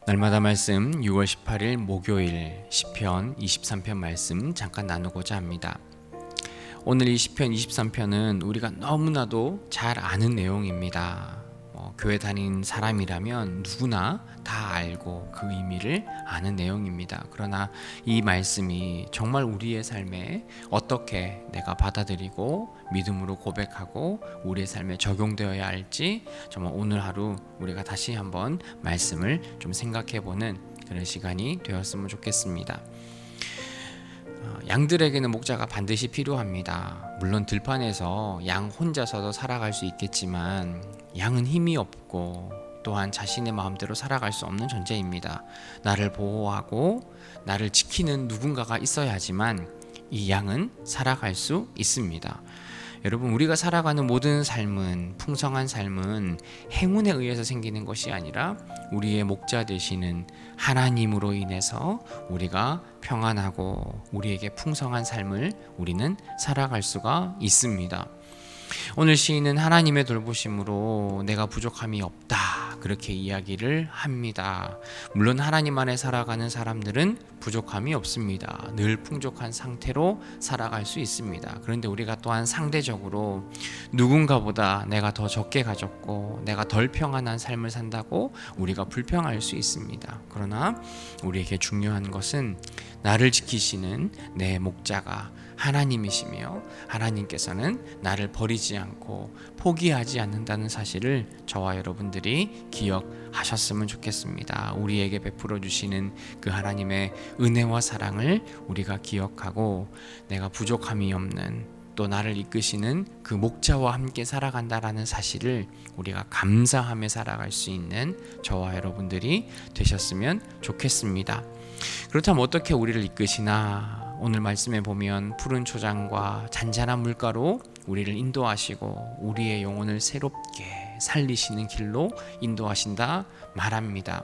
날마다 말씀 6월 18일 목요일 시편 23편 말씀 잠깐 나누고자 합니다. 오늘 이 시편 23편은 우리가 너무나도 잘 아는 내용입니다. 교회 다니는 사람이라면 누구나 다 알고 그 의미를 아는 내용입니다. 그러나 이 말씀이 정말 우리의 삶에 어떻게 내가 받아들이고 믿음으로 고백하고 우리의 삶에 적용되어야 할지 정말 오늘 하루 우리가 다시 한번 말씀을 좀 생각해보는 그런 시간이 되었으면 좋겠습니다. 양들에게는 목자가 반드시 필요합니다. 물론 들판에서 양 혼자서도 살아갈 수 있겠지만 양은 힘이 없고 또한 자신의 마음대로 살아갈 수 없는 존재입니다. 나를 보호하고 나를 지키는 누군가가 있어야 하지만 이 양은 살아갈 수 있습니다. 여러분, 우리가 살아가는 모든 삶은, 풍성한 삶은 행운에 의해서 생기는 것이 아니라 우리의 목자 되시는 하나님으로 인해서 우리가 평안하고 우리에게 풍성한 삶을 우리는 살아갈 수가 있습니다. 오늘 시인은 하나님의 돌보심으로 내가 부족함이 없다, 그렇게 이야기를 합니다. 물론 하나님 안에 살아가는 사람들은 부족함이 없습니다. 늘 풍족한 상태로 살아갈 수 있습니다. 그런데 우리가 또한 상대적으로 누군가보다 내가 더 적게 가졌고 내가 덜 평안한 삶을 산다고 우리가 불평할 수 있습니다. 그러나 우리에게 중요한 것은 나를 지키시는 내 목자가 하나님이시며 하나님께서는 나를 버리지 않고 포기하지 않는다는 사실을 저와 여러분들이 기억하셨으면 좋겠습니다. 우리에게 베풀어 주시는 그 하나님의 은혜와 사랑을 우리가 기억하고 내가 부족함이 없는 또 나를 이끄시는 그 목자와 함께 살아간다라는 사실을 우리가 감사하며 살아갈 수 있는 저와 여러분들이 되셨으면 좋겠습니다. 그렇다면 어떻게 우리를 이끄시나? 오늘 말씀에 보면 푸른 초장과 잔잔한 물가로 우리를 인도하시고 우리의 영혼을 새롭게 살리시는 길로 인도하신다 말합니다.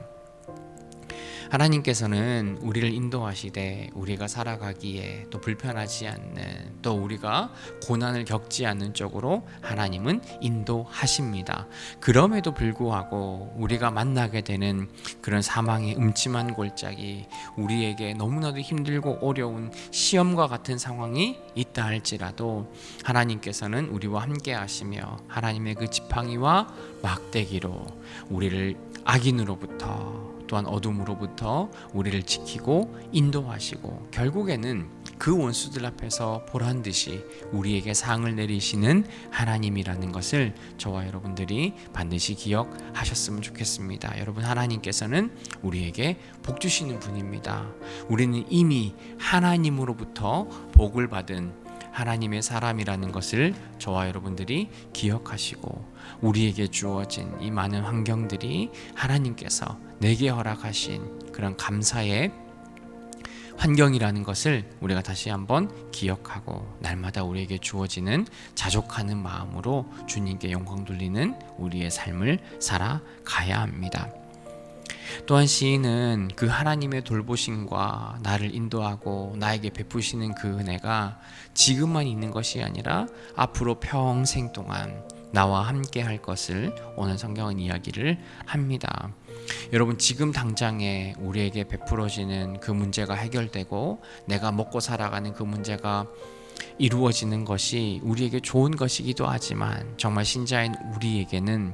하나님께서는 우리를 인도하시되 우리가 살아가기에 또 불편하지 않는, 또 우리가 고난을 겪지 않는 쪽으로 하나님은 인도하십니다. 그럼에도 불구하고 우리가 만나게 되는 그런 사망의 음침한 골짜기, 우리에게 너무나도 힘들고 어려운 시험과 같은 상황이 있다 할지라도 하나님께서는 우리와 함께 하시며 하나님의 그 지팡이와 막대기로 우리를 악인으로부터 또한 어둠으로부터 우리를 지키고 인도하시고 결국에는 그 원수들 앞에서 보란듯이 우리에게 상을 내리시는 하나님이라는 것을 저와 여러분들이 반드시 기억하셨으면 좋겠습니다. 여러분, 하나님께서는 우리에게 복 주시는 분입니다. 우리는 이미 하나님으로부터 복을 받은 하나님의 사람이라는 것을 저와 여러분들이 기억하시고 우리에게 주어진 이 많은 환경들이 하나님께서 내게 허락하신 그런 감사의 환경이라는 것을 우리가 다시 한번 기억하고 날마다 우리에게 주어지는 자족하는 마음으로 주님께 영광 돌리는 우리의 삶을 살아가야 합니다. 또한 시인은 그 하나님의 돌보심과 나를 인도하고 나에게 베푸시는 그 은혜가 지금만 있는 것이 아니라 앞으로 평생 동안 나와 함께 할 것을 오늘 성경은 이야기를 합니다. 여러분, 지금 당장에 우리에게 베풀어지는 그 문제가 해결되고 내가 먹고 살아가는 그 문제가 이루어지는 것이 우리에게 좋은 것이기도 하지만 정말 신자인 우리에게는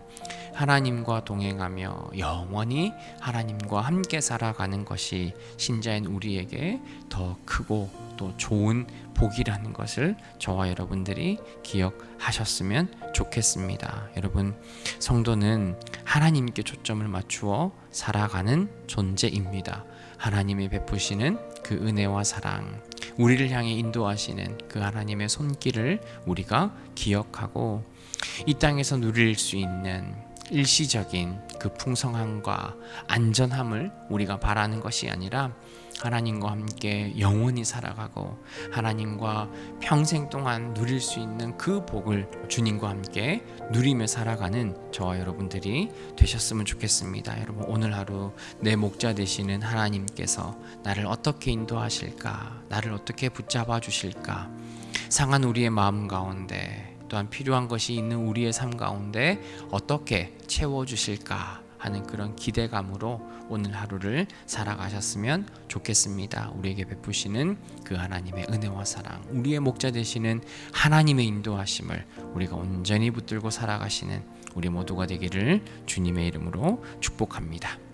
하나님과 동행하며 영원히 하나님과 함께 살아가는 것이 신자인 우리에게 더 크고 또 좋은 복이라는 것을 저와 여러분들이 기억하셨으면 좋겠습니다. 여러분, 성도는 하나님께 초점을 맞추어 살아가는 존재입니다. 하나님이 베푸시는 그 은혜와 사랑, 우리를 향해 인도하시는 그 하나님의 손길을 우리가 기억하고 이 땅에서 누릴 수 있는 일시적인 그 풍성함과 안전함을 우리가 바라는 것이 아니라 하나님과 함께 영원히 살아가고 하나님과 평생 동안 누릴 수 있는 그 복을 주님과 함께 누리며 살아가는 저와 여러분들이 되셨으면 좋겠습니다. 여러분, 오늘 하루 내 목자 되시는 하나님께서 나를 어떻게 인도하실까? 나를 어떻게 붙잡아 주실까? 상한 우리의 마음 가운데 또한 필요한 것이 있는 우리의 삶 가운데 어떻게 채워주실까 하는 그런 기대감으로 오늘 하루를 살아가셨으면 좋겠습니다. 우리에게 베푸시는 그 하나님의 은혜와 사랑, 우리의 목자 되시는 하나님의 인도하심을 우리가 온전히 붙들고 살아가시는 우리 모두가 되기를 주님의 이름으로 축복합니다.